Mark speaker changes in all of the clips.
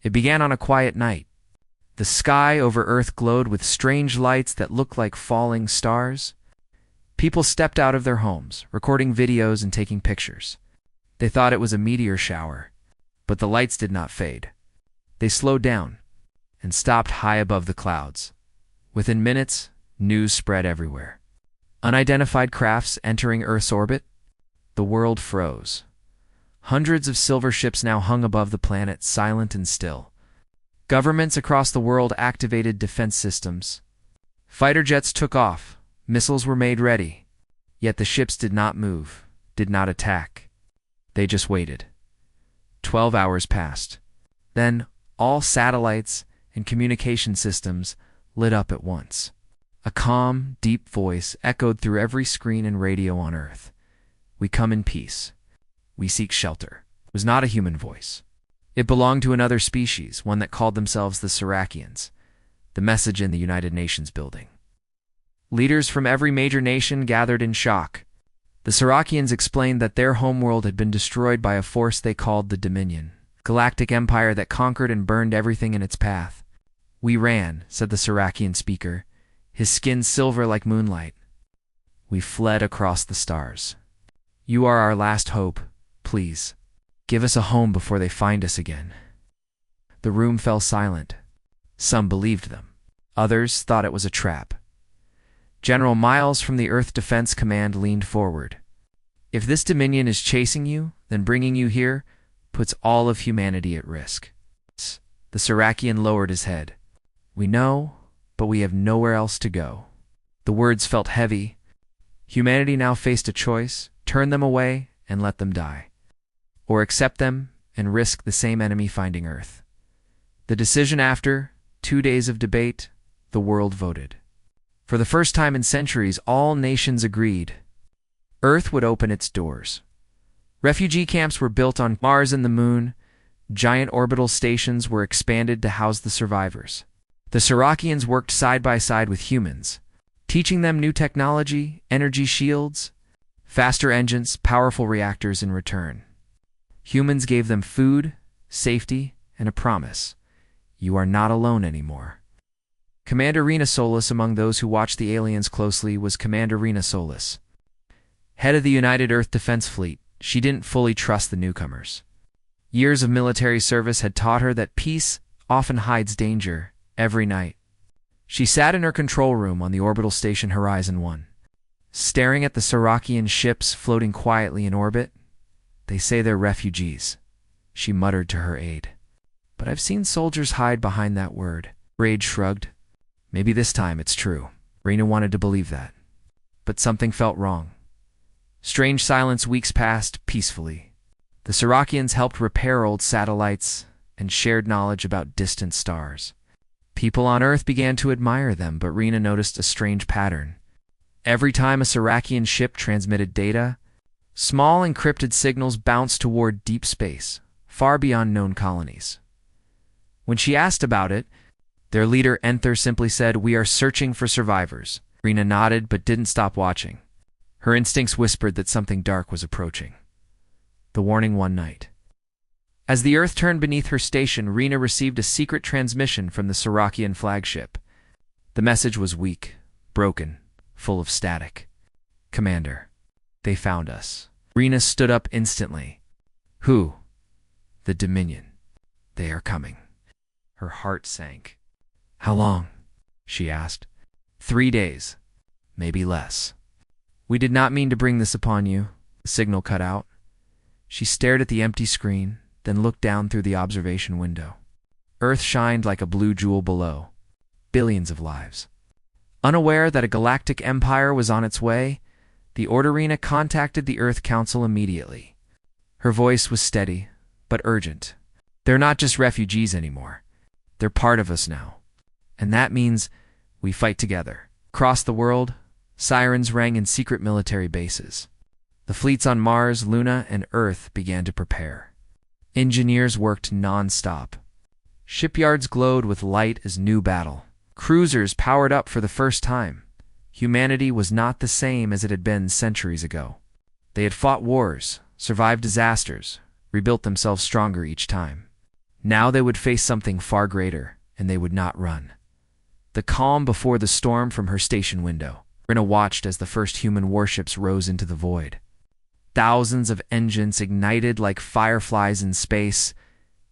Speaker 1: It began on a quiet night. The sky over Earth glowed with strange lights that looked like falling stars. People stepped out of their homes, recording videos and taking pictures. They thought it was a meteor shower, but the lights did not fade. They slowed down and stopped high above the clouds. Within minutes, news spread everywhere. Unidentified crafts entering Earth's orbit. The world froze. Hundreds of silver ships now hung above the planet, silent and still. Governments across the world activated defense systems. Fighter jets took off. Missiles were made ready. Yet the ships did not move, did not attack. They just waited. 12 hours passed. Then, all satellites and communication systems lit up at once. A calm, deep voice echoed through every screen and radio on Earth. "We come in peace. We seek shelter." It was not a human voice. It belonged to another species, one that called themselves the Sirakians. The message in the United Nations building. Leaders from every major nation gathered in shock. The Sirakians explained that their homeworld had been destroyed by a force they called the Dominion, galactic empire that conquered and burned everything in its path. "We ran," said the Sirakian speaker, his skin silver like moonlight. "We fled across the stars. You are our last hope. Please, give us a home before they find us again." The room fell silent. Some believed them. Others thought it was a trap. General Miles from the Earth Defense Command leaned forward. "If this Dominion is chasing you, then bringing you here puts all of humanity at risk." The Sirakian lowered his head. "We know, but we have nowhere else to go." The words felt heavy. Humanity now faced a choice: turn them away and let them die, or accept them and risk the same enemy finding Earth. The decision after 2 days of debate, the world voted. For the first time in centuries, all nations agreed. Earth would open its doors. Refugee camps were built on Mars and the Moon. Giant orbital stations were expanded to house the survivors. The Sirakians worked side by side with humans, teaching them new technology, energy shields, faster engines, powerful reactors in return. Humans gave them food, safety, and a promise: you are not alone anymore. Commander Rena Solis, among those who watched the aliens closely, was Commander Rena Solis. Head of the United Earth Defense Fleet, she didn't fully trust the newcomers. Years of military service had taught her that peace often hides danger. Every night, she sat in her control room on the orbital station Horizon 1, staring at the Sirakian ships floating quietly in orbit. "They say they're refugees," she muttered to her aide. "But I've seen soldiers hide behind that word." Rage shrugged. "Maybe this time it's true." Rena wanted to believe that. But something felt wrong. Strange silence. Weeks passed peacefully. The Sirakians helped repair old satellites and shared knowledge about distant stars. People on Earth began to admire them, but Rena noticed a strange pattern. Every time a Sirakian ship transmitted data, small encrypted signals bounced toward deep space, far beyond known colonies. When she asked about it, their leader Enther simply said, "We are searching for survivors." Rena nodded but didn't stop watching. Her instincts whispered that something dark was approaching. The warning one night. As the Earth turned beneath her station, Rena received a secret transmission from the Sirakian flagship. The message was weak, broken, full of static. "Commander, they found us." Rena stood up instantly. "Who?" "The Dominion. They are coming." Her heart sank. "How long?" she asked. 3 days, maybe less." "We did not mean to bring this upon you." The signal cut out. She stared at the empty screen, then looked down through the observation window. Earth shined like a blue jewel below. Billions of lives. Unaware that a galactic empire was on its way, the Orderina contacted the Earth Council immediately. Her voice was steady, but urgent. "They're not just refugees anymore. They're part of us now. And that means we fight together." Across the world, sirens rang in secret military bases. The fleets on Mars, Luna, and Earth began to prepare. Engineers worked non-stop. Shipyards glowed with light as new battle. Cruisers powered up for the first time. Humanity was not the same as it had been centuries ago. They had fought wars, survived disasters, rebuilt themselves stronger each time. Now they would face something far greater, and they would not run. The calm before the storm from her station window. Rina watched as the first human warships rose into the void. Thousands of engines ignited like fireflies in space.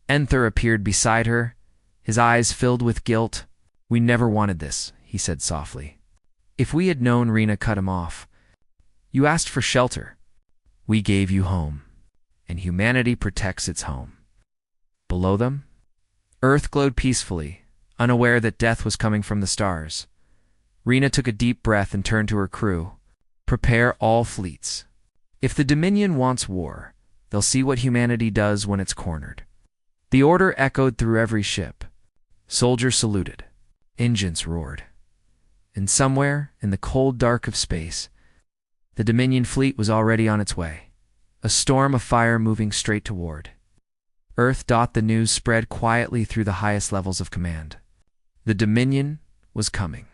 Speaker 1: Enther appeared beside her, his eyes filled with guilt. "We never wanted this," he said softly. "If we had known," Rina cut him off. "You asked for shelter. We gave you home, and humanity protects its home." Below them, Earth glowed peacefully, unaware that death was coming from the stars. Rina took a deep breath and turned to her crew. "Prepare all fleets. If the Dominion wants war, they'll see what humanity does when it's cornered." The order echoed through every ship. Soldiers saluted. Engines roared. And somewhere, in the cold dark of space, the Dominion fleet was already on its way, a storm of fire moving straight toward Earth. The news spread quietly through the highest levels of command. The Dominion was coming.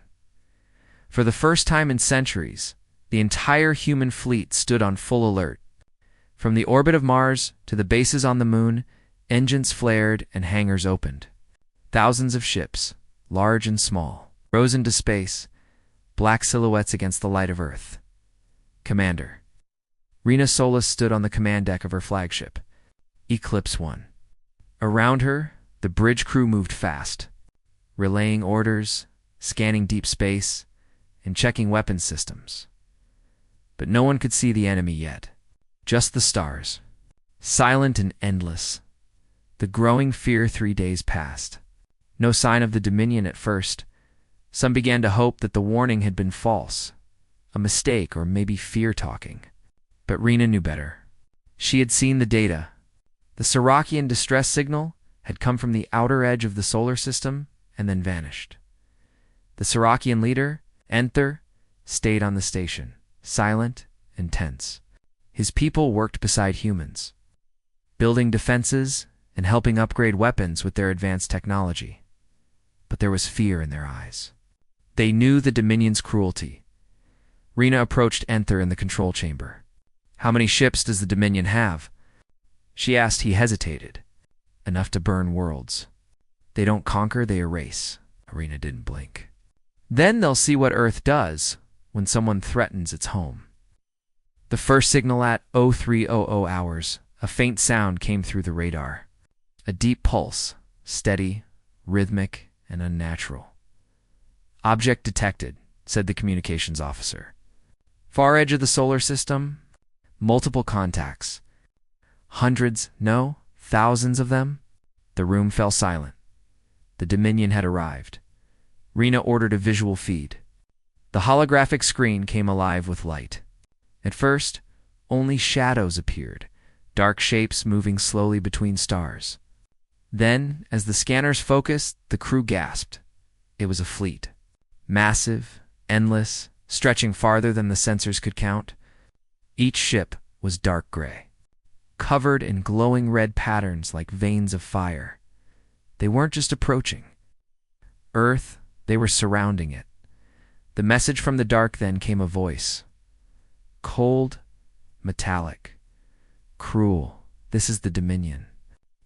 Speaker 1: For the first time in centuries, the entire human fleet stood on full alert. From the orbit of Mars to the bases on the moon, engines flared and hangars opened. Thousands of ships, large and small, rose into space, black silhouettes against the light of Earth. "Commander." Rina Solis stood on the command deck of her flagship, Eclipse 1. Around her, the bridge crew moved fast, relaying orders, scanning deep space, and checking weapons systems. But no one could see the enemy yet. Just the stars, silent and endless. The growing fear 3 days passed. No sign of the Dominion at first. Some began to hope that the warning had been false, a mistake, or maybe fear talking. But Rina knew better. She had seen the data. The Siracian distress signal had come from the outer edge of the solar system and then vanished. The Siracian leader, Enther, stayed on the station, silent and tense. His people worked beside humans, building defenses and helping upgrade weapons with their advanced technology. But there was fear in their eyes. They knew the Dominion's cruelty. Rina approached Enther in the control chamber. "How many ships does the Dominion have?" she asked. He hesitated. "Enough to burn worlds. They don't conquer, they erase." Rina didn't blink. "Then they'll see what Earth does when someone threatens its home." The first signal at 0300 hours, a faint sound came through the radar. A deep pulse, steady, rhythmic, and unnatural. "Object detected," said the communications officer. "Far edge of the solar system, multiple contacts. Hundreds, no, thousands of them." The room fell silent. The Dominion had arrived. Rina ordered a visual feed. The holographic screen came alive with light. At first, only shadows appeared, dark shapes moving slowly between stars. Then, as the scanners focused, the crew gasped. It was a fleet. Massive, endless, stretching farther than the sensors could count. Each ship was dark gray, covered in glowing red patterns like veins of fire. They weren't just approaching Earth, they were surrounding it. The message from the dark then came, a voice. Cold, metallic, cruel. "This is the Dominion.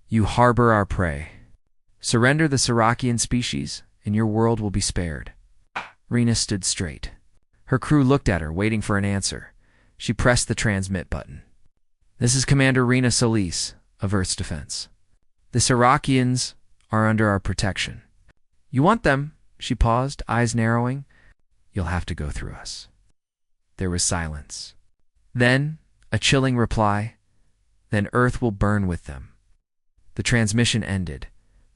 Speaker 1: You harbor our prey. Surrender the Siracian species, and your world will be spared." Rina stood straight. Her crew looked at her, waiting for an answer. She pressed the transmit button. "This is Commander Rina Solis of Earth's Defense. The Siracians are under our protection." "You want them?" She paused, eyes narrowing. "You'll have to go through us." There was silence. Then, a chilling reply. "Then Earth will burn with them." The transmission ended.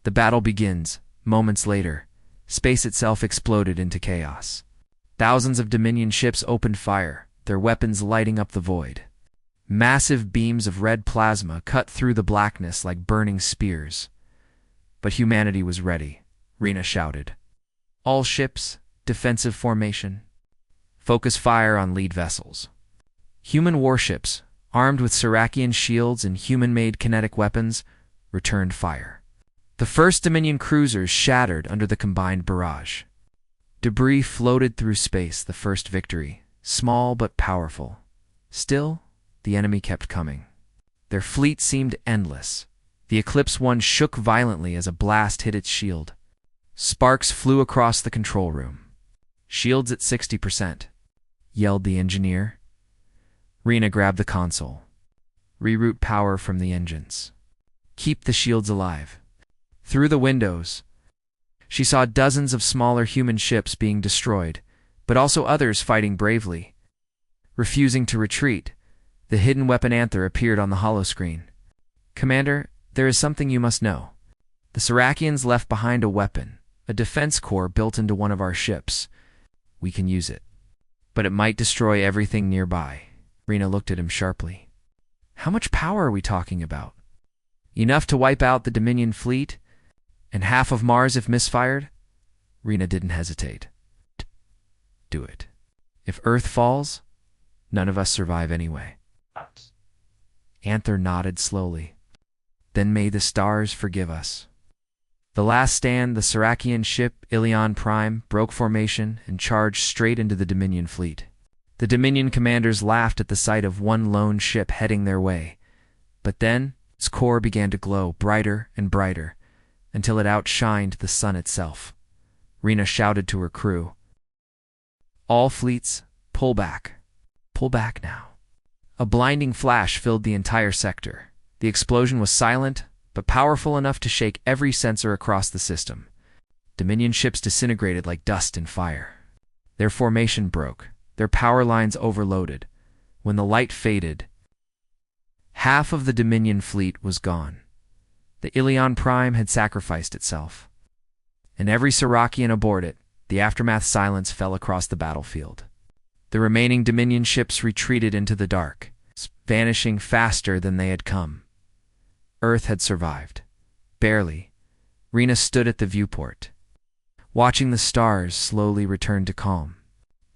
Speaker 1: The battle begins. Moments later, space itself exploded into chaos. Thousands of Dominion ships opened fire, their weapons lighting up the void. Massive beams of red plasma cut through the blackness like burning spears. But humanity was ready. Rina shouted. "All ships, defensive formation. Focus fire on lead vessels." Human warships, armed with Siracian shields and human-made kinetic weapons, returned fire. The first Dominion cruisers shattered under the combined barrage. Debris floated through space, the first victory, small but powerful. Still, the enemy kept coming. Their fleet seemed endless, The Eclipse One shook violently as a blast hit its shield. Sparks flew across the control room. "Shields at 60%, yelled the engineer. Rena grabbed the console. "Reroute power from the engines. Keep the shields alive." Through the windows, she saw dozens of smaller human ships being destroyed, but also others fighting bravely. Refusing to retreat, the hidden weapon Anther appeared on the holoscreen. "Commander, there is something you must know. The Serakians left behind a weapon, a defense core built into one of our ships. We can use it, but it might destroy everything nearby." Rena looked at him sharply. "How much power are we talking about? Enough to wipe out the Dominion fleet? And half of Mars if misfired?" Rena didn't hesitate. "Do it. If Earth falls, none of us survive anyway." Anther nodded slowly. "Then may the stars forgive us." The last stand, the Serakian ship Ilion Prime broke formation and charged straight into the Dominion fleet. The Dominion commanders laughed at the sight of one lone ship heading their way, but then its core began to glow brighter and brighter until it outshined the sun itself. Rena shouted to her crew, "All fleets, pull back. Pull back now." A blinding flash filled the entire sector. The explosion was silent, but powerful enough to shake every sensor across the system. Dominion ships disintegrated like dust in fire. Their formation broke, their power lines overloaded. When the light faded, half of the Dominion fleet was gone. The Ilion Prime had sacrificed itself. And every Serakian aboard it, the aftermath silence fell across the battlefield. The remaining Dominion ships retreated into the dark, vanishing faster than they had come. Earth had survived. Barely. Rena stood at the viewport, watching the stars slowly return to calm.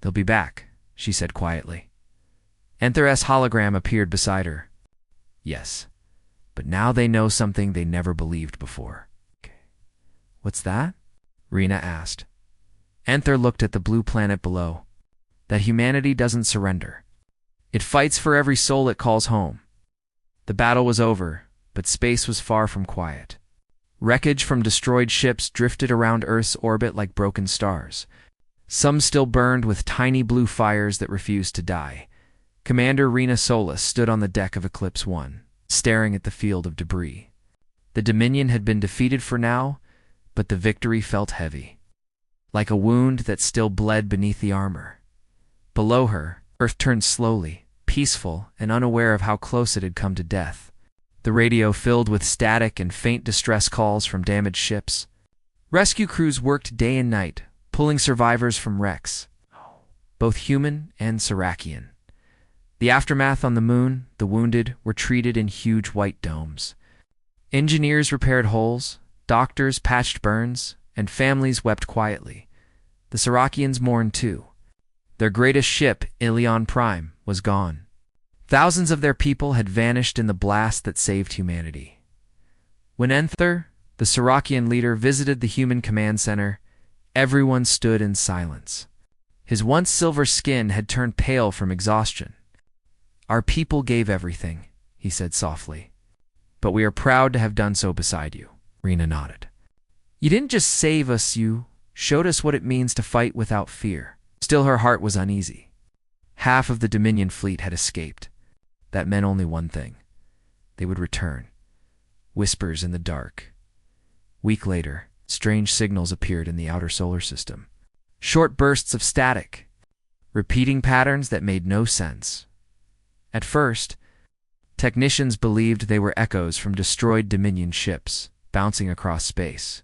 Speaker 1: "They'll be back," she said quietly. Anther's hologram appeared beside her. "Yes, but now they know something they never believed before." "What's that?" Rena asked. Anther looked at the blue planet below. "That humanity doesn't surrender. It fights for every soul it calls home." The battle was over, but space was far from quiet. Wreckage from destroyed ships drifted around Earth's orbit like broken stars. Some still burned with tiny blue fires that refused to die. Commander Rena Solis stood on the deck of Eclipse One, staring at the field of debris. The Dominion had been defeated for now, but the victory felt heavy, like a wound that still bled beneath the armor. Below her, Earth turned slowly, peaceful and unaware of how close it had come to death. The radio filled with static and faint distress calls from damaged ships. Rescue crews worked day and night, pulling survivors from wrecks, both human and Serakian. The aftermath on the moon, the wounded, were treated in huge white domes. Engineers repaired holes, doctors patched burns, and families wept quietly. The Serakians mourned too. Their greatest ship, Ilion Prime, was gone. Thousands of their people had vanished in the blast that saved humanity. When Anther, the Serakian leader, visited the human command center, everyone stood in silence. His once silver skin had turned pale from exhaustion. "Our people gave everything," he said softly. "But we are proud to have done so beside you." Rena nodded. "You didn't just save us, you showed us what it means to fight without fear." Still, her heart was uneasy. Half of the Dominion fleet had escaped. That meant only one thing. They would return. Whispers in the dark. A week later, strange signals appeared in the outer solar system. Short bursts of static, repeating patterns that made no sense. At first, technicians believed they were echoes from destroyed Dominion ships, bouncing across space.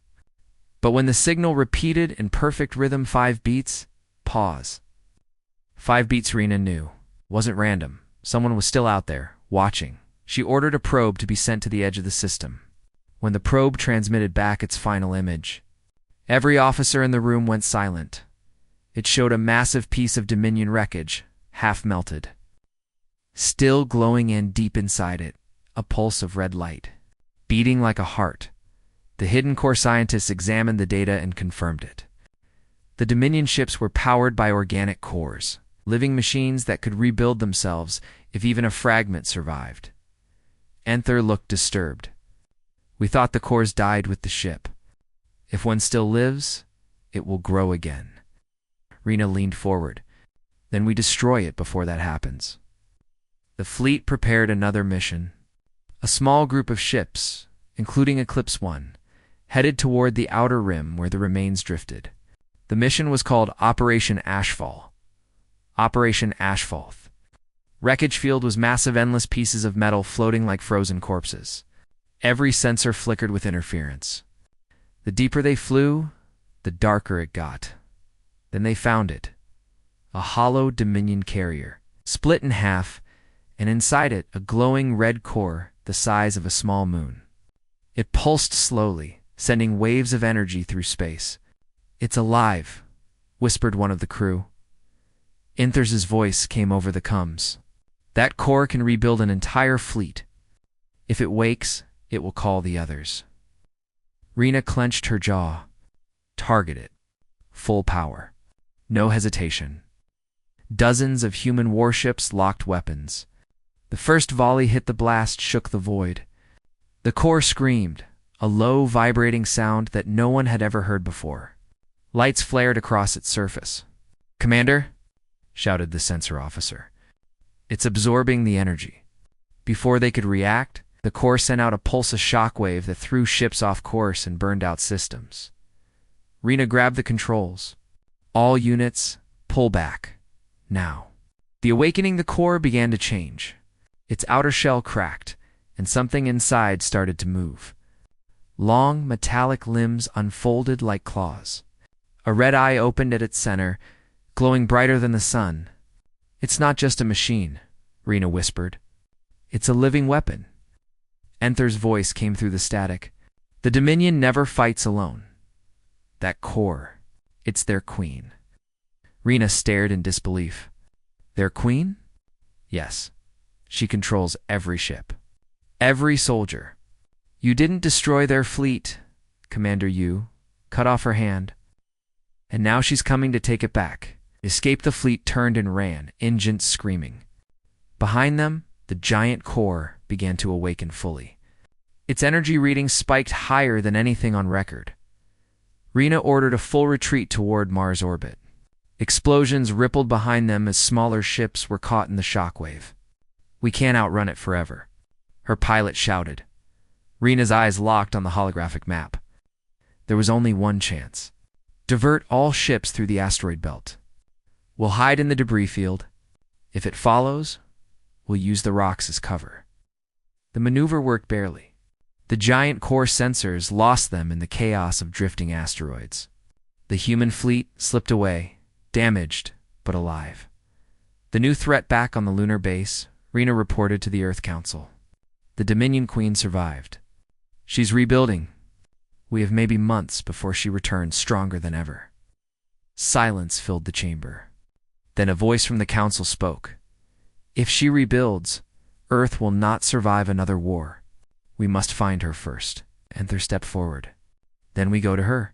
Speaker 1: But when the signal repeated in perfect rhythm 5 beats, pause. 5 beats, Rena knew. Wasn't random. Someone was still out there, watching. She ordered a probe to be sent to the edge of the system. When the probe transmitted back its final image, every officer in the room went silent. It showed a massive piece of Dominion wreckage, half melted. Still glowing in deep inside it, a pulse of red light, beating like a heart. The hidden core scientists examined the data and confirmed it. The Dominion ships were powered by organic cores, living machines that could rebuild themselves if even a fragment survived. Anther looked disturbed. We thought the cores died with the ship. If one still lives, it will grow again. Rena leaned forward. Then we destroy it before that happens. The fleet prepared another mission. A small group of ships, including Eclipse 1, headed toward the outer rim where the remains drifted. The mission was called Operation Ashfall. Operation Ashfall. Wreckage field was massive endless pieces of metal floating like frozen corpses. Every sensor flickered with interference. The deeper they flew, the darker it got. Then they found it. A hollow Dominion carrier, split in half, and inside it a glowing red core the size of a small moon. It pulsed slowly, sending waves of energy through space. "It's alive," whispered one of the crew. Inthers's voice came over the comms. "That core can rebuild an entire fleet. If it wakes, it will call the others." Rena clenched her jaw. Target it. Full power. No hesitation. Dozens of human warships locked weapons. The first volley hit the blast shook the void. The core screamed, a low, vibrating sound that no one had ever heard before. Lights flared across its surface. "Commander," shouted the sensor officer. "It's absorbing the energy." Before they could react, the core sent out a pulse of shockwave that threw ships off course and burned out systems. Rena grabbed the controls. "All units, pull back. Now." The awakening the core began to change. Its outer shell cracked, and something inside started to move. Long, metallic limbs unfolded like claws. A red eye opened at its center, glowing brighter than the sun. "It's not just a machine," Rena whispered. "It's a living weapon." Enther's voice came through the static. "The Dominion never fights alone. That core, it's their queen." Rena stared in disbelief. "Their queen?" "Yes. She controls every ship. Every soldier. You didn't destroy their fleet, Commander Yu. Cut off her hand. And now she's coming to take it back." Escape the fleet turned and ran, engines screaming. Behind them, the giant core began to awaken fully. Its energy readings spiked higher than anything on record. Rena ordered a full retreat toward Mars orbit. Explosions rippled behind them as smaller ships were caught in the shockwave. "We can't outrun it forever," her pilot shouted. Rena's eyes locked on the holographic map. There was only one chance. Divert all ships through the asteroid belt. We'll hide in the debris field. If it follows, we'll use the rocks as cover. The maneuver worked barely. The giant core sensors lost them in the chaos of drifting asteroids. The human fleet slipped away, damaged but alive. The new threat back on the lunar base, Rena reported to the Earth Council. The Dominion Queen survived. She's rebuilding. We have maybe months before she returns stronger than ever. Silence filled the chamber. Then a voice from the council spoke. "If she rebuilds, Earth will not survive another war. We must find her first." Enther stepped forward. "Then we go to her.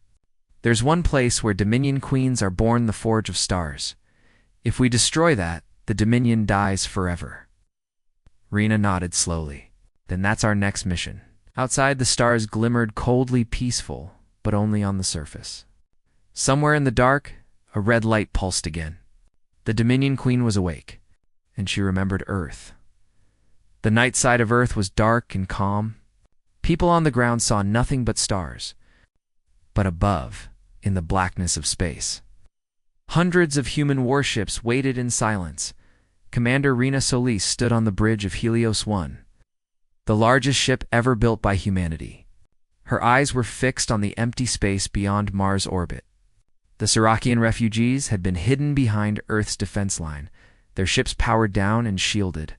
Speaker 1: There's one place where Dominion Queens are born, the Forge of Stars. If we destroy that, the Dominion dies forever." Rena nodded slowly. "Then that's our next mission." Outside, the stars glimmered coldly peaceful, but only on the surface. Somewhere in the dark, a red light pulsed again. The Dominion Queen was awake, and she remembered Earth. The night side of Earth was dark and calm. People on the ground saw nothing but stars. But above, in the blackness of space, hundreds of human warships waited in silence. Commander Rena Solis stood on the bridge of Helios 1, the largest ship ever built by humanity. Her eyes were fixed on the empty space beyond Mars' orbit. The Sirakian refugees had been hidden behind Earth's defense line, their ships powered down and shielded.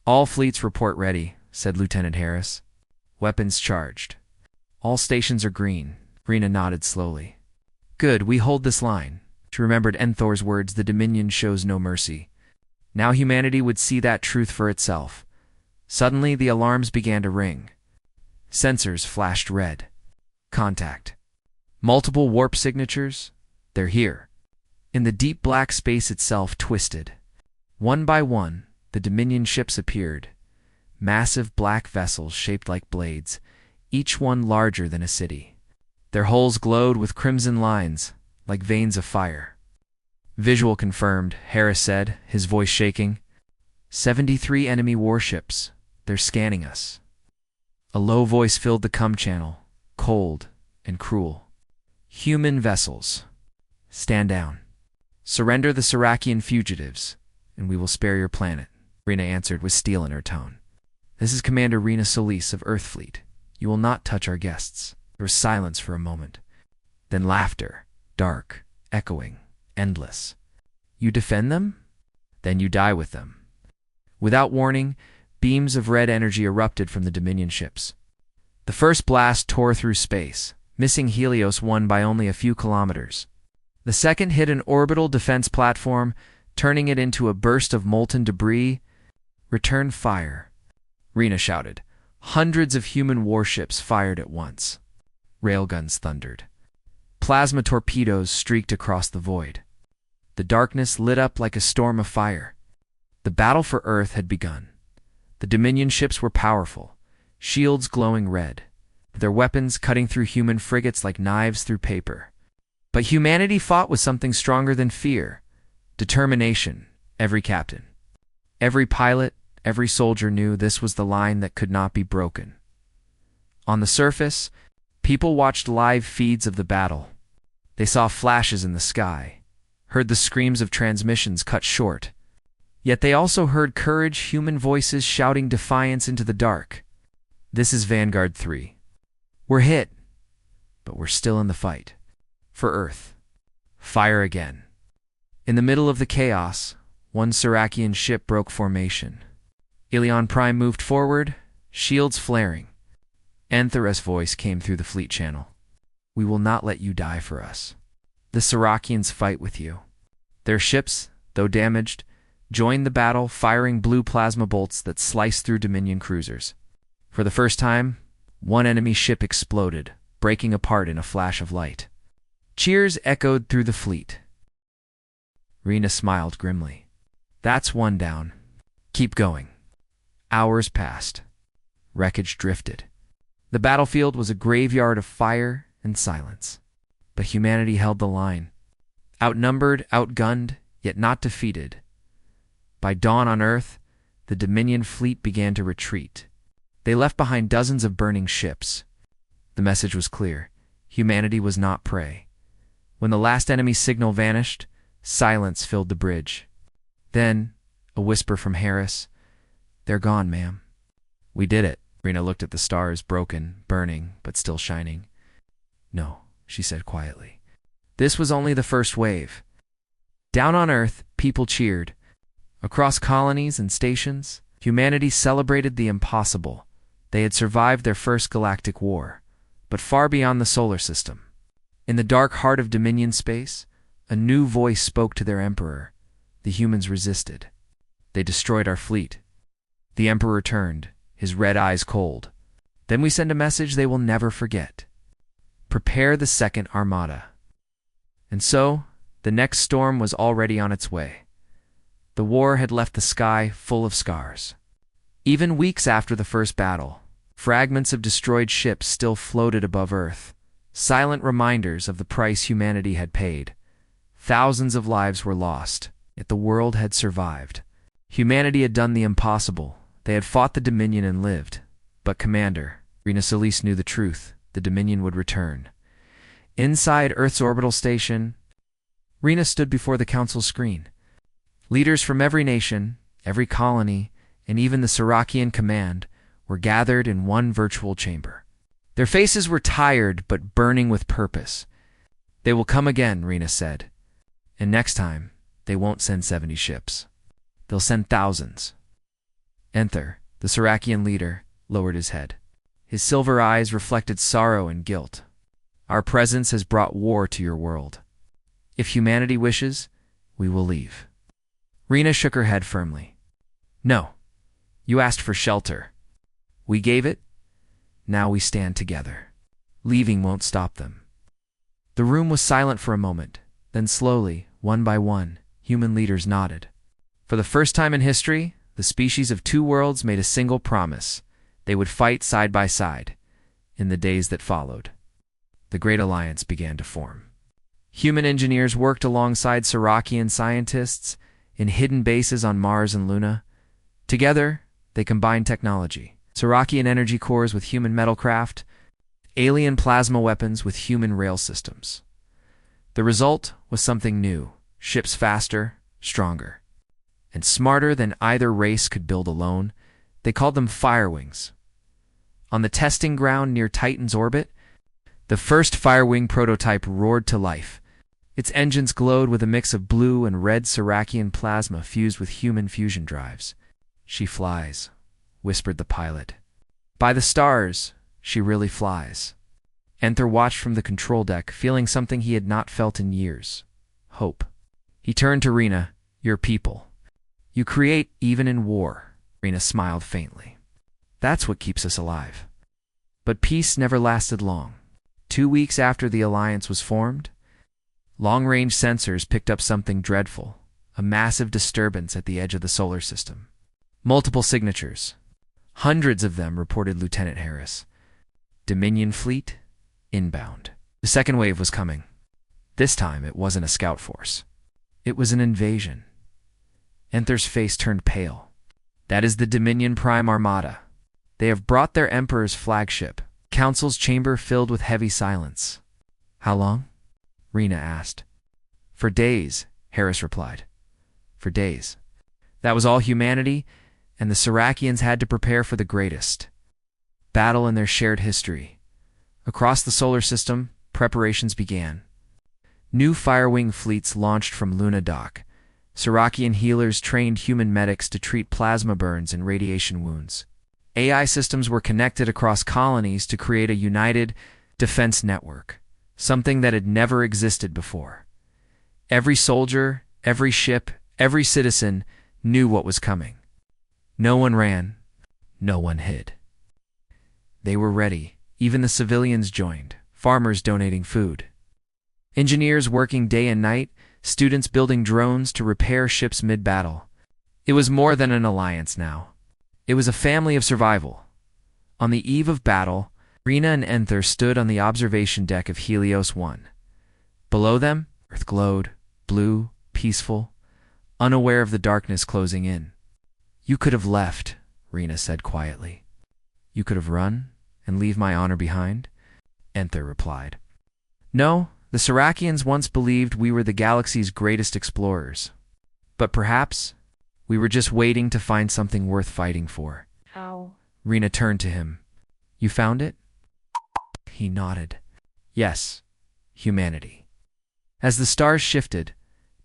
Speaker 1: "All fleets report ready," said Lieutenant Harris. "Weapons charged. All stations are green." Rena nodded slowly. "Good, we hold this line." She remembered Enthor's words, "The Dominion shows no mercy." Now humanity would see that truth for itself. Suddenly, the alarms began to ring. Sensors flashed red. Contact. Multiple warp signatures. They're here. In the deep black space itself twisted. One by one, the Dominion ships appeared. Massive black vessels shaped like blades, each one larger than a city. Their hulls glowed with crimson lines, like veins of fire. "Visual confirmed," Harris said, his voice shaking. 73 enemy warships. They're scanning us." A low voice filled the comm channel, cold and cruel. "Human vessels. Stand down. Surrender the Sirakian fugitives, and we will spare your planet," Rena answered with steel in her tone. "This is Commander Rena Solis of Earthfleet. You will not touch our guests." There was silence for a moment. Then laughter, dark, echoing, endless. "You defend them? Then you die with them." Without warning, beams of red energy erupted from the Dominion ships. The first blast tore through space, missing Helios 1 by only a few kilometers. The second hit an orbital defense platform, turning it into a burst of molten debris. "Return fire," Rena shouted. Hundreds of human warships fired at once. Railguns thundered. Plasma torpedoes streaked across the void. The darkness lit up like a storm of fire. The battle for Earth had begun. The Dominion ships were powerful, shields glowing red, their weapons cutting through human frigates like knives through paper. But humanity fought with something stronger than fear: determination. Every captain, every pilot, every soldier knew this was the line that could not be broken. On the surface, people watched live feeds of the battle. They saw flashes in the sky, heard the screams of transmissions cut short. Yet they also heard courage, human voices shouting defiance into the dark. "This is Vanguard 3. We're hit, but we're still in the fight. For Earth. Fire again." In the middle of the chaos, one Sirakian ship broke formation. Ilion Prime moved forward, shields flaring. Anthera's voice came through the fleet channel. "We will not let you die for us. The Sirakians fight with you." Their ships, though damaged, joined the battle, firing blue plasma bolts that sliced through Dominion cruisers. For the first time, one enemy ship exploded, breaking apart in a flash of light. Cheers echoed through the fleet. Rena smiled grimly. "That's one down. Keep going." Hours passed. Wreckage drifted. The battlefield was a graveyard of fire and silence. But humanity held the line. Outnumbered, outgunned, yet not defeated. By dawn on Earth, the Dominion fleet began to retreat. They left behind dozens of burning ships. The message was clear: humanity was not prey. When the last enemy signal vanished, silence filled the bridge. Then, a whisper from Harris: "They're gone, ma'am." "We did it." Rena looked at the stars, broken, burning, but still shining. "No," she said quietly. "This was only the first wave." Down on Earth, people cheered. Across colonies and stations, humanity celebrated the impossible. They had survived their first galactic war, but far beyond the solar system. In the dark heart of Dominion space, a new voice spoke to their emperor. The humans resisted. "They destroyed our fleet." The emperor turned, his red eyes cold. "Then we send a message they will never forget. Prepare the second armada." And so, the next storm was already on its way. The war had left the sky full of scars. Even weeks after the first battle, fragments of destroyed ships still floated above Earth, silent reminders of the price humanity had paid. Thousands of lives were lost, yet the world had survived. Humanity had done the impossible. They had fought the Dominion and lived. But Commander Rena Solis knew the truth: the Dominion would return. Inside Earth's orbital station, Rena stood before the Council screen. Leaders from every nation, every colony, and even the Sirakian command were gathered in one virtual chamber. Their faces were tired but burning with purpose. "They will come again," Rena said. "And next time, they won't send 70 ships. They'll send thousands." Enther, the Sirakian leader, lowered his head. His silver eyes reflected sorrow and guilt. "Our presence has brought war to your world. If humanity wishes, we will leave." Rena shook her head firmly. "No. You asked for shelter. We gave it. Now we stand together. Leaving won't stop them." The room was silent for a moment. Then slowly, one by one, human leaders nodded. For the first time in history, the species of two worlds made a single promise: they would fight side by side. In the days that followed, the Great Alliance began to form. Human engineers worked alongside Siracian scientists in hidden bases on Mars and Luna. Together, they combined technology, Siracian energy cores with human metalcraft, alien plasma weapons with human rail systems. The result was something new, ships faster, stronger, and smarter than either race could build alone. They called them Firewings. On the testing ground near Titan's orbit, the first Firewing prototype roared to life. Its engines glowed with a mix of blue and red Siracian plasma fused with human fusion drives. "She flies," whispered the pilot. "By the stars, she really flies." Enter watched from the control deck, feeling something he had not felt in years: hope. He turned to Rena. "Your people. You create even in war." Rena smiled faintly. "That's what keeps us alive." But peace never lasted long. 2 weeks after the alliance was formed, long-range sensors picked up something dreadful, a massive disturbance at the edge of the solar system. Multiple signatures. Hundreds of them, reported Lieutenant Harris. Dominion fleet, inbound. The second wave was coming. This time it wasn't a scout force. It was an invasion. Enther's face turned pale. "That is the Dominion Prime Armada. They have brought their Emperor's flagship." Council's chamber filled with heavy silence. "How long?" Rena asked. "For days," Harris replied. "For days." That was all humanity, and the Siracians had to prepare for the greatest battle in their shared history. Across the solar system, preparations began. New Firewing fleets launched from Luna Dock. Siracian healers trained human medics to treat plasma burns and radiation wounds. AI systems were connected across colonies to create a united defense network, something that had never existed before. Every soldier, every ship, every citizen knew what was coming. No one ran, no one hid. They were ready. Even the civilians joined, farmers donating food, engineers working day and night, students building drones to repair ships mid-battle. It was more than an alliance now. It was a family of survival. On the eve of battle, Rena and Enther stood on the observation deck of Helios 1. Below them, Earth glowed, blue, peaceful, unaware of the darkness closing in. "You could have left," Rena said quietly. "You could have run and leave my honor behind," Enther replied. "No, the Siracians once believed we were the galaxy's greatest explorers. But perhaps we were just waiting to find something worth fighting for."
Speaker 2: How?
Speaker 1: Rena turned to him. "You found it?" He nodded. "Yes, humanity." As the stars shifted,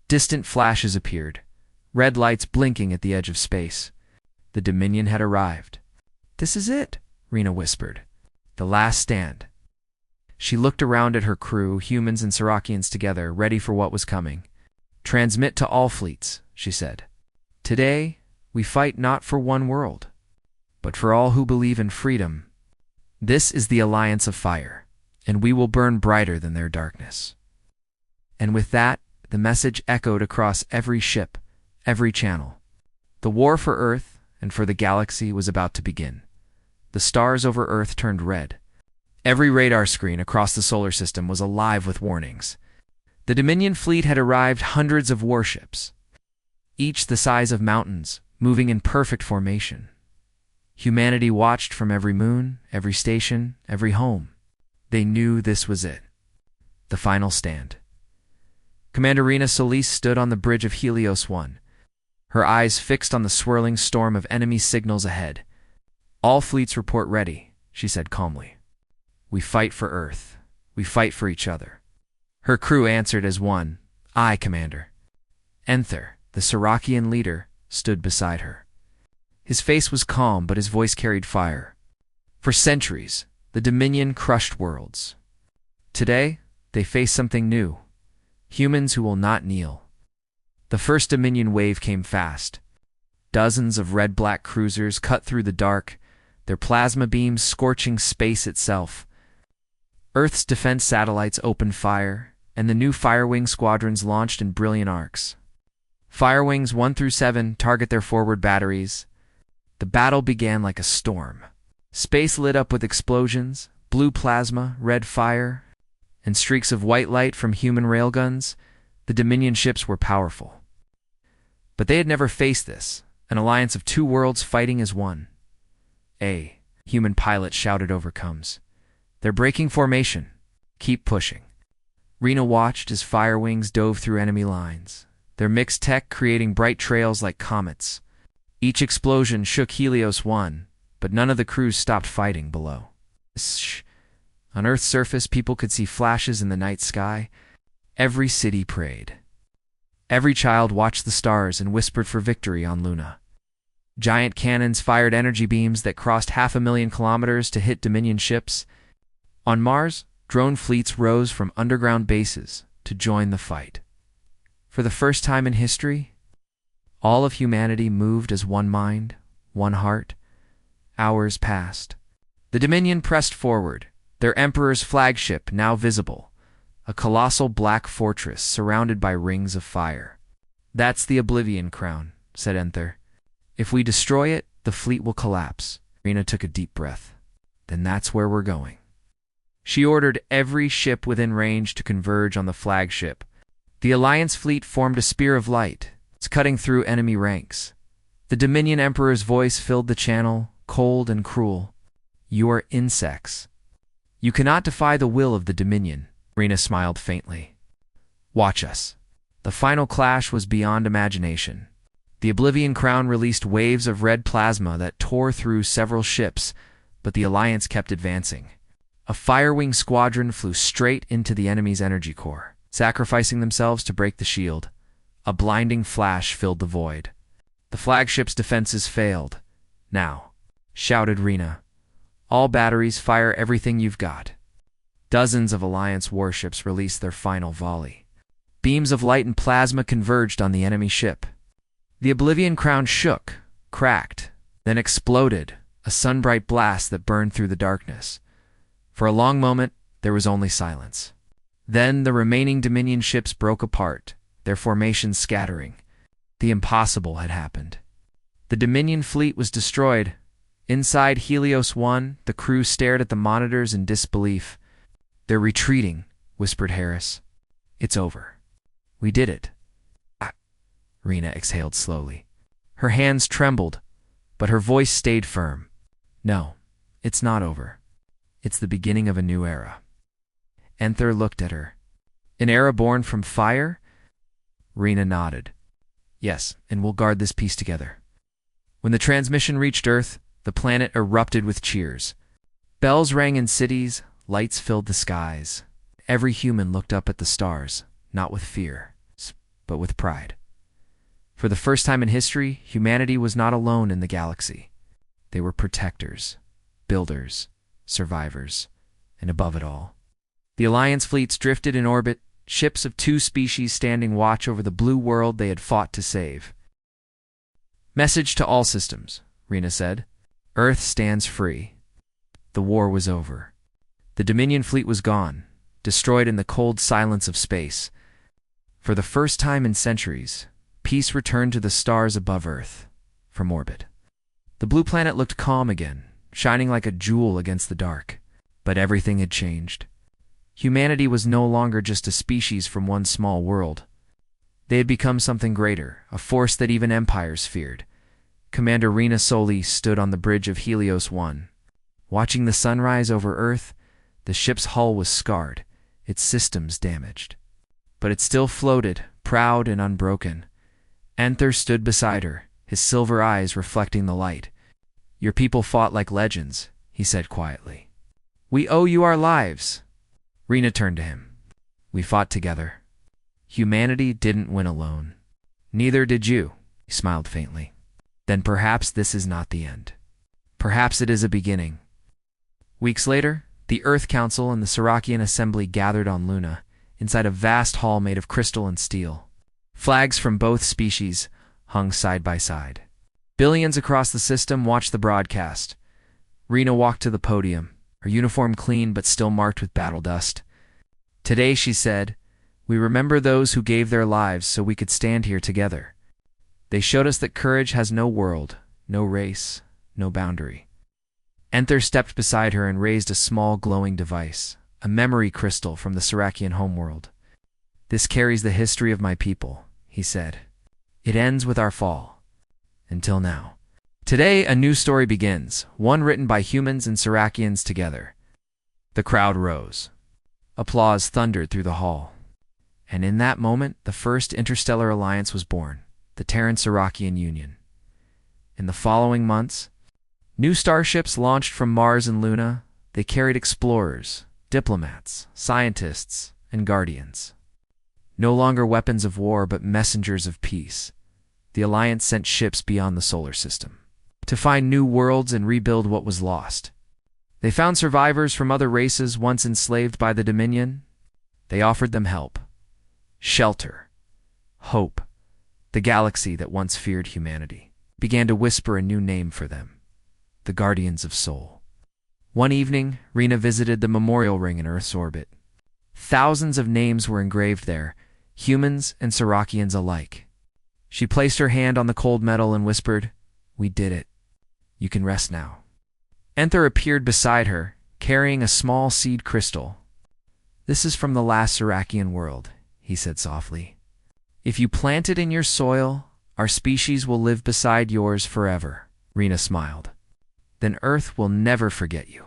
Speaker 1: distant flashes appeared, red lights blinking at the edge of space. The Dominion had arrived. "This is it," Rena whispered. "The last stand." She looked around at her crew, humans and Siracians together, ready for what was coming. "Transmit to all fleets," she said. "Today, we fight not for one world, but for all who believe in freedom. This is the Alliance of Fire, and we will burn brighter than their darkness." And with that, the message echoed across every ship, every channel. The war for Earth and for the galaxy was about to begin. The stars over Earth turned red. Every radar screen across the solar system was alive with warnings. The Dominion fleet had arrived, hundreds of warships, each the size of mountains, moving in perfect formation. Humanity watched from every moon, every station, every home. They knew this was it. The final stand. Commander Rena Solis stood on the bridge of Helios 1, her eyes fixed on the swirling storm of enemy signals ahead. "All fleets report ready," she said calmly. "We fight for Earth. We fight for each other." Her crew answered as one. "Aye, Commander." Enther, the Siracian leader, stood beside her. His face was calm, but his voice carried fire. For centuries, the Dominion crushed worlds. Today, they face something new. Humans who will not kneel. The first Dominion wave came fast. Dozens of red-black cruisers cut through the dark, their plasma beams scorching space itself. Earth's defense satellites opened fire, and the new Firewing squadrons launched in brilliant arcs. Firewings 1 through 7 target their forward batteries. The battle began like a storm. Space lit up with explosions, blue plasma, red fire, and streaks of white light from human railguns, the Dominion ships were powerful. But they had never faced this, an alliance of two worlds fighting as one. A human pilot shouted over comes. They're breaking formation. Keep pushing. Rena watched as fire wings dove through enemy lines, their mixed tech creating bright trails like comets. Each explosion shook Helios 1, but none of the crews stopped fighting below. On Earth's surface, people could see flashes in the night sky. Every city prayed. Every child watched the stars and whispered for victory on Luna. Giant cannons fired energy beams that crossed 500,000 kilometers to hit Dominion ships. On Mars, drone fleets rose from underground bases to join the fight. For the first time in history, all of humanity moved as one mind, one heart. Hours passed. The Dominion pressed forward, their Emperor's flagship now visible, a colossal black fortress surrounded by rings of fire. "That's the Oblivion Crown," said Enther. "If we destroy it, the fleet will collapse." Rena took a deep breath. "Then that's where we're going." She ordered every ship within range to converge on the flagship. The Alliance fleet formed a spear of light, cutting through enemy ranks. The Dominion Emperor's voice filled the channel, cold and cruel. "You are insects. You cannot defy the will of the Dominion." Rena smiled faintly. "Watch us." The final clash was beyond imagination. The Oblivion Crown released waves of red plasma that tore through several ships, but the Alliance kept advancing. A Firewing squadron flew straight into the enemy's energy core, sacrificing themselves to break the shield. A blinding flash filled the void. The flagship's defenses failed. "Now," shouted Rena, "all batteries, fire everything you've got." Dozens of Alliance warships released their final volley. Beams of light and plasma converged on the enemy ship. The Oblivion Crown shook, cracked, then exploded, a sunbright blast that burned through the darkness. For a long moment, there was only silence. Then the remaining Dominion ships broke apart, their formations scattering. The impossible had happened. The Dominion fleet was destroyed. Inside Helios 1, the crew stared at the monitors in disbelief. "They're retreating," whispered Harris. "It's over. We did it." Rena exhaled slowly. Her hands trembled, but her voice stayed firm. "No, it's not over. It's the beginning of a new era." Enther looked at her. "An era born from fire?" Rena nodded. "Yes, and we'll guard this peace together." When the transmission reached Earth, the planet erupted with cheers. Bells rang in cities, lights filled the skies. Every human looked up at the stars, not with fear, but with pride. For the first time in history, humanity was not alone in the galaxy. They were protectors, builders, survivors, and above it all, the Alliance fleets drifted in orbit, ships of two species standing watch over the blue world they had fought to save. "Message to all systems," Rena said. "Earth stands free." The war was over. The Dominion fleet was gone, destroyed in the cold silence of space. For the first time in centuries, peace returned to the stars above Earth, from orbit. The blue planet looked calm again, shining like a jewel against the dark. But everything had changed. Humanity was no longer just a species from one small world. They had become something greater, a force that even empires feared. Commander Rena Soli stood on the bridge of Helios 1. Watching the sunrise over Earth, the ship's hull was scarred, its systems damaged. But it still floated, proud and unbroken. Enther stood beside her, his silver eyes reflecting the light. "Your people fought like legends," he said quietly. "We owe you our lives." Rena turned to him. "We fought together. Humanity didn't win alone. Neither did you," he smiled faintly. "Then perhaps this is not the end. Perhaps it is a beginning." Weeks later, the Earth Council and the Serakian Assembly gathered on Luna, inside a vast hall made of crystal and steel. Flags from both species hung side by side. Billions across the system watched the broadcast. Rena walked to the podium, her uniform clean but still marked with battle dust. "Today," she said, "we remember those who gave their lives so we could stand here together. They showed us that courage has no world, no race, no boundary." Enther stepped beside her and raised a small glowing device, a memory crystal from the Serakian homeworld. "This carries the history of my people," he said. "It ends with our fall. Until now." Today, a new story begins, one written by humans and Serakians together. The crowd rose. Applause thundered through the hall. And in that moment, the first interstellar alliance was born, the Terran-Serakian Union. In the following months, new starships launched from Mars and Luna. They carried explorers, diplomats, scientists, and guardians. No longer weapons of war, but messengers of peace. The Alliance sent ships beyond the solar system to find new worlds and rebuild what was lost. They found survivors from other races once enslaved by the Dominion. They offered them help, shelter, hope. The galaxy that once feared humanity began to whisper a new name for them, the Guardians of Soul. One evening, Rena visited the memorial ring in Earth's orbit. Thousands of names were engraved there, humans and Serakians alike. She placed her hand on the cold metal and whispered, "We did it. You can rest now." Enther appeared beside her, carrying a small seed crystal. "This is from the last Serakian world," he said softly. "If you plant it in your soil, our species will live beside yours forever." Rena smiled. "Then Earth will never forget you."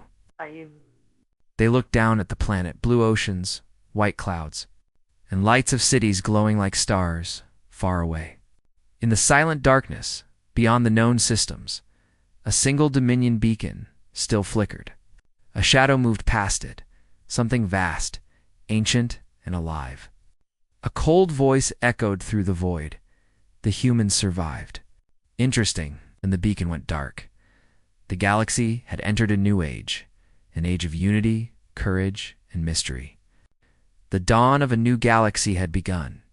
Speaker 1: They looked down at the planet, blue oceans, white clouds, and lights of cities glowing like stars, far away. In the silent darkness, beyond the known systems, a single Dominion beacon still flickered. A shadow moved past it, something vast, ancient, and alive. A cold voice echoed through the void. The humans survived. Interesting, and the beacon went dark. The galaxy had entered a new age, an age of unity, courage, and mystery. The dawn of a new galaxy had begun.